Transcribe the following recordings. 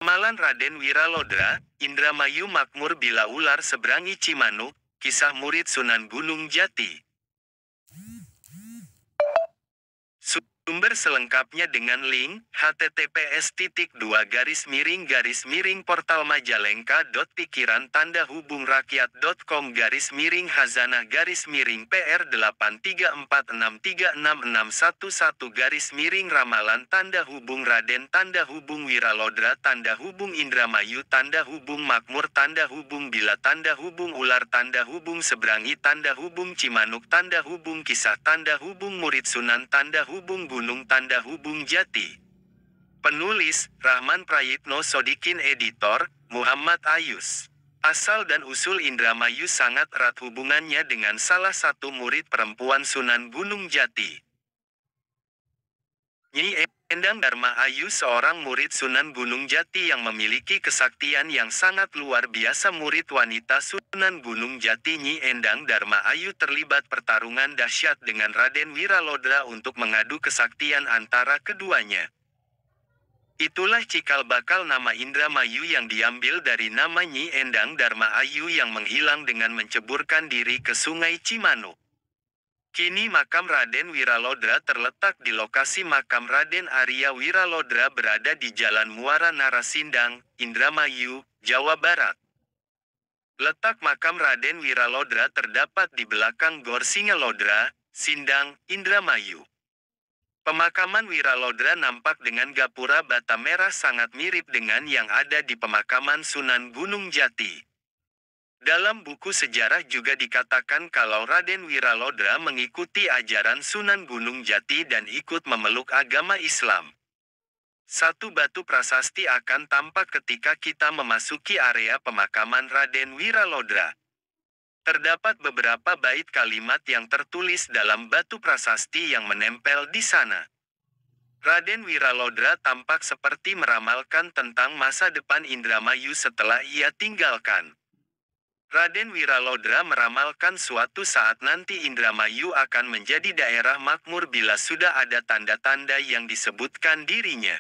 Ramalan Raden Wiralodra, Indramayu makmur bila ular seberangi Cimanuk, kisah murid Sunan Gunung Jati. Sumber selengkapnya dengan link https://pikiran-PR.pikiran-PR834636611 Ramalan Wiralodra Indramayu makmur bila ular seberangi Cimanuk kisah murid Sunan Gunung Jati. Penulis, Rahman Prayitno Sodikin. Editor, Muhammad Ayus. Asal dan usul Indramayu sangat erat hubungannya dengan salah satu murid perempuan Sunan Gunung Jati. Nyi Endang Dharma Ayu seorang murid Sunan Gunung Jati yang memiliki kesaktian yang sangat luar biasa. Murid wanita Sunan Gunung Jati Nyi Endang Dharma Ayu terlibat pertarungan dahsyat dengan Raden Wiralodra untuk mengadu kesaktian antara keduanya. Itulah cikal bakal nama Indramayu yang diambil dari nama Nyi Endang Dharma Ayu yang menghilang dengan menceburkan diri ke Sungai Cimanuk. Kini makam Raden Wiralodra terletak di lokasi makam Raden Arya Wiralodra berada di Jalan Muara Narasindang, Indramayu, Jawa Barat. Letak makam Raden Wiralodra terdapat di belakang Gor Singalodra, Sindang, Indramayu. Pemakaman Wiralodra nampak dengan gapura bata merah sangat mirip dengan yang ada di pemakaman Sunan Gunung Jati. Dalam buku sejarah juga dikatakan kalau Raden Wiralodra mengikuti ajaran Sunan Gunung Jati dan ikut memeluk agama Islam. Satu batu prasasti akan tampak ketika kita memasuki area pemakaman Raden Wiralodra. Terdapat beberapa bait kalimat yang tertulis dalam batu prasasti yang menempel di sana. Raden Wiralodra tampak seperti meramalkan tentang masa depan Indramayu setelah ia tinggalkan. Raden Wiralodra meramalkan suatu saat nanti Indramayu akan menjadi daerah makmur bila sudah ada tanda-tanda yang disebutkan dirinya.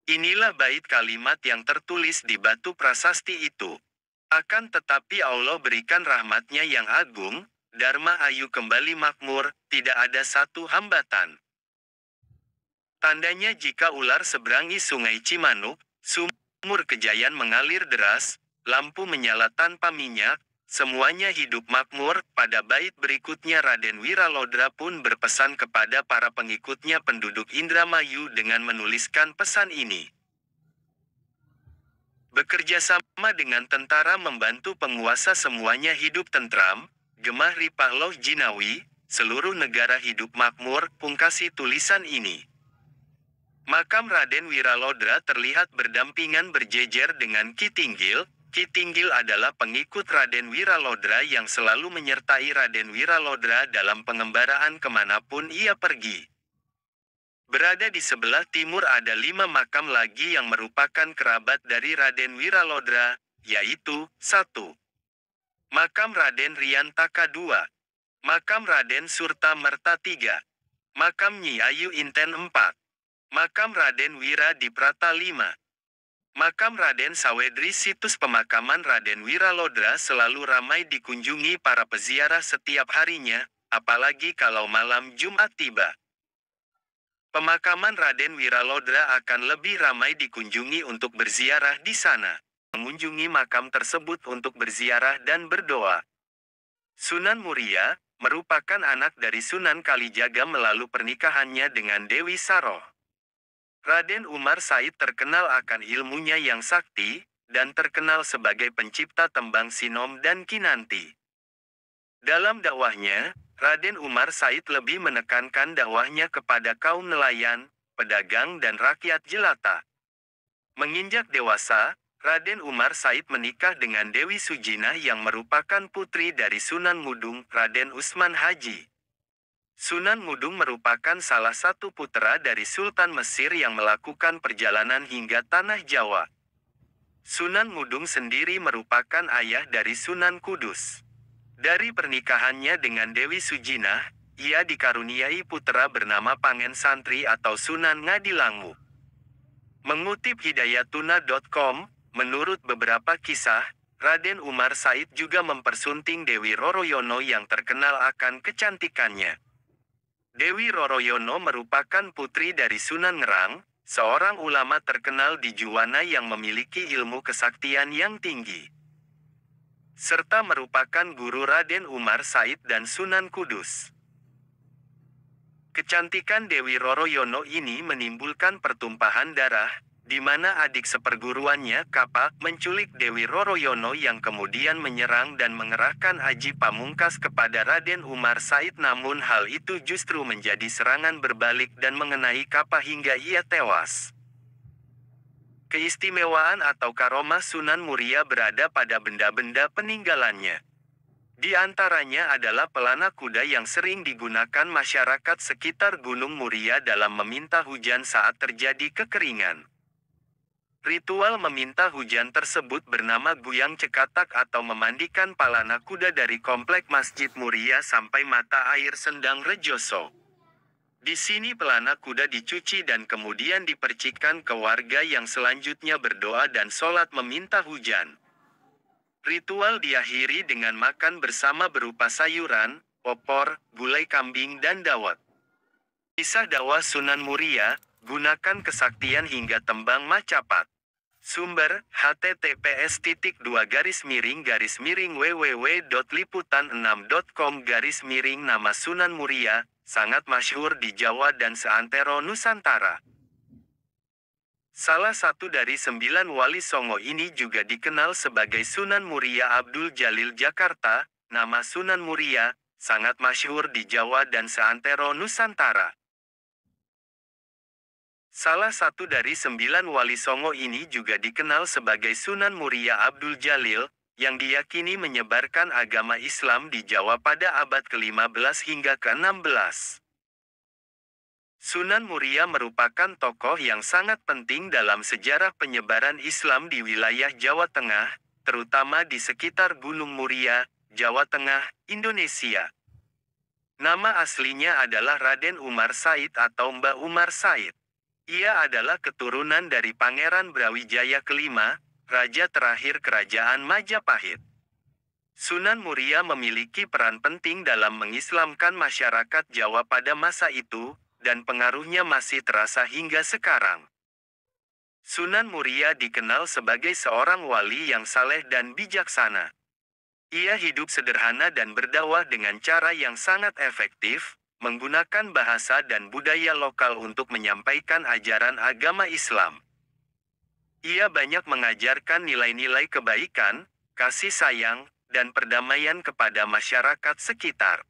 Inilah bait kalimat yang tertulis di batu prasasti itu. Akan tetapi Allah berikan rahmatnya yang agung, Dharma Ayu kembali makmur, tidak ada satu hambatan. Tandanya jika ular seberangi Sungai Cimanuk, sumur Kejayan mengalir deras, lampu menyala tanpa minyak, semuanya hidup makmur. Pada bait berikutnya Raden Wiralodra pun berpesan kepada para pengikutnya penduduk Indramayu dengan menuliskan pesan ini. Bekerja sama dengan tentara membantu penguasa semuanya hidup tentram, gemah ripah loh jinawi, seluruh negara hidup makmur, pungkasi tulisan ini. Makam Raden Wiralodra terlihat berdampingan berjejer dengan Ki Tinggil. Ki Tinggil adalah pengikut Raden Wiralodra yang selalu menyertai Raden Wiralodra dalam pengembaraan kemanapun ia pergi. Berada di sebelah timur ada 5 makam lagi yang merupakan kerabat dari Raden Wiralodra, yaitu 1. Makam Raden Riantaka 2. Makam Raden Surta Merta 3. Makam Nyi Ayu Inten 4. Makam Raden Wira Diprata 5. Makam Raden Sawedri. Situs pemakaman Raden Wiralodra selalu ramai dikunjungi para peziarah setiap harinya, apalagi kalau malam Jumat tiba. Pemakaman Raden Wiralodra akan lebih ramai dikunjungi untuk berziarah di sana. Mengunjungi makam tersebut untuk berziarah dan berdoa. Sunan Muria merupakan anak dari Sunan Kalijaga melalui pernikahannya dengan Dewi Saroh. Raden Umar Said terkenal akan ilmunya yang sakti, dan terkenal sebagai pencipta tembang Sinom dan Kinanti. Dalam dakwahnya, Raden Umar Said lebih menekankan dakwahnya kepada kaum nelayan, pedagang dan rakyat jelata. Menginjak dewasa, Raden Umar Said menikah dengan Dewi Sujinah yang merupakan putri dari Sunan Mudung, Raden Usman Haji. Sunan Mudung merupakan salah satu putra dari Sultan Mesir yang melakukan perjalanan hingga Tanah Jawa. Sunan Mudung sendiri merupakan ayah dari Sunan Kudus. Dari pernikahannya dengan Dewi Sujinah, ia dikaruniai putra bernama Pangen Santri atau Sunan Ngadilangu. Mengutip hidayatuna.com, menurut beberapa kisah, Raden Umar Said juga mempersunting Dewi Roroyono yang terkenal akan kecantikannya. Dewi Roroyono merupakan putri dari Sunan Ngerang, seorang ulama terkenal di Juwana yang memiliki ilmu kesaktian yang tinggi, serta merupakan guru Raden Umar Said dan Sunan Kudus. Kecantikan Dewi Roroyono ini menimbulkan pertumpahan darah, di mana adik seperguruannya Kapak menculik Dewi Roroyono yang kemudian menyerang dan mengerahkan Aji Pamungkas kepada Raden Umar Said, namun hal itu justru menjadi serangan berbalik dan mengenai Kapak hingga ia tewas. Keistimewaan atau karomah Sunan Muria berada pada benda-benda peninggalannya. Di antaranya adalah pelana kuda yang sering digunakan masyarakat sekitar Gunung Muria dalam meminta hujan saat terjadi kekeringan. Ritual meminta hujan tersebut bernama Guyang Cekatak atau memandikan pelana kuda dari komplek Masjid Muria sampai mata air Sendang Rejoso. Di sini pelana kuda dicuci dan kemudian dipercikan ke warga yang selanjutnya berdoa dan sholat meminta hujan. Ritual diakhiri dengan makan bersama berupa sayuran, opor, gulai kambing dan dawet. Kisah dakwah Sunan Muria, gunakan kesaktian hingga tembang Macapat. Sumber, https://www.liputan6.com/ Nama Sunan Muria, sangat masyhur di Jawa dan seantero Nusantara. Salah satu dari 9 wali Songo ini juga dikenal sebagai Sunan Muria Abdul Jalil Jakarta. Nama Sunan Muria, sangat masyhur di Jawa dan seantero Nusantara. Salah satu dari 9 wali Songo ini juga dikenal sebagai Sunan Muria Abdul Jalil, yang diyakini menyebarkan agama Islam di Jawa pada abad ke-15 hingga ke-16. Sunan Muria merupakan tokoh yang sangat penting dalam sejarah penyebaran Islam di wilayah Jawa Tengah, terutama di sekitar Gunung Muria, Jawa Tengah, Indonesia. Nama aslinya adalah Raden Umar Said atau Mbah Umar Said. Ia adalah keturunan dari Pangeran Brawijaya kelima, raja terakhir Kerajaan Majapahit. Sunan Muria memiliki peran penting dalam mengislamkan masyarakat Jawa pada masa itu, dan pengaruhnya masih terasa hingga sekarang. Sunan Muria dikenal sebagai seorang wali yang saleh dan bijaksana. Ia hidup sederhana dan berdakwah dengan cara yang sangat efektif, menggunakan bahasa dan budaya lokal untuk menyampaikan ajaran agama Islam. Ia banyak mengajarkan nilai-nilai kebaikan, kasih sayang, dan perdamaian kepada masyarakat sekitar.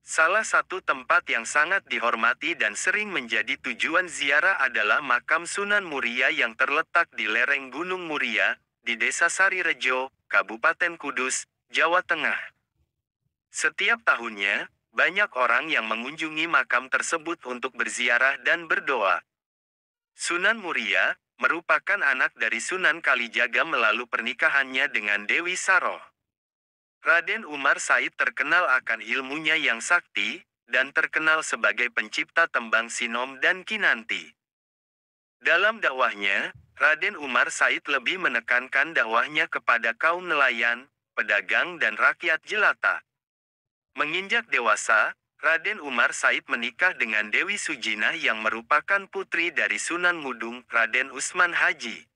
Salah satu tempat yang sangat dihormati dan sering menjadi tujuan ziarah adalah makam Sunan Muria yang terletak di lereng Gunung Muria, di Desa Sarirejo, Kabupaten Kudus, Jawa Tengah. Setiap tahunnya, banyak orang yang mengunjungi makam tersebut untuk berziarah dan berdoa. Sunan Muria merupakan anak dari Sunan Kalijaga melalui pernikahannya dengan Dewi Saroh. Raden Umar Said terkenal akan ilmunya yang sakti, dan terkenal sebagai pencipta tembang Sinom dan Kinanti. Dalam dakwahnya, Raden Umar Said lebih menekankan dakwahnya kepada kaum nelayan, pedagang dan rakyat jelata. Menginjak dewasa, Raden Umar Said menikah dengan Dewi Sujinah yang merupakan putri dari Sunan Mudung, Raden Usman Haji.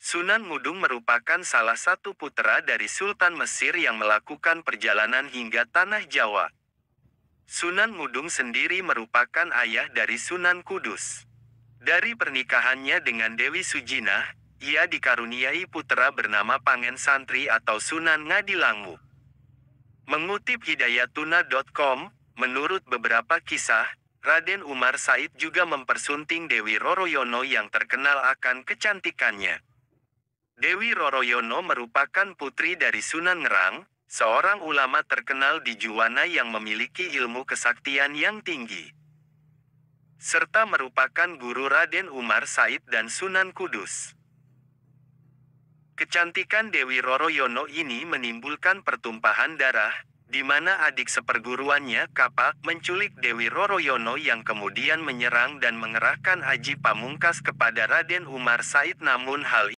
Sunan Mudung merupakan salah satu putra dari Sultan Mesir yang melakukan perjalanan hingga Tanah Jawa. Sunan Mudung sendiri merupakan ayah dari Sunan Kudus. Dari pernikahannya dengan Dewi Sujinah, ia dikaruniai putra bernama Pangen Santri atau Sunan Ngadilangu. Mengutip hidayatuna.com, menurut beberapa kisah, Raden Umar Said juga mempersunting Dewi Roroyono yang terkenal akan kecantikannya. Dewi Roroyono merupakan putri dari Sunan Ngerang, seorang ulama terkenal di Juwana yang memiliki ilmu kesaktian yang tinggi, serta merupakan guru Raden Umar Said dan Sunan Kudus. Kecantikan Dewi Roroyono ini menimbulkan pertumpahan darah, di mana adik seperguruannya Kapak menculik Dewi Roroyono yang kemudian menyerang dan mengerahkan Aji Pamungkas kepada Raden Umar Said, namun hal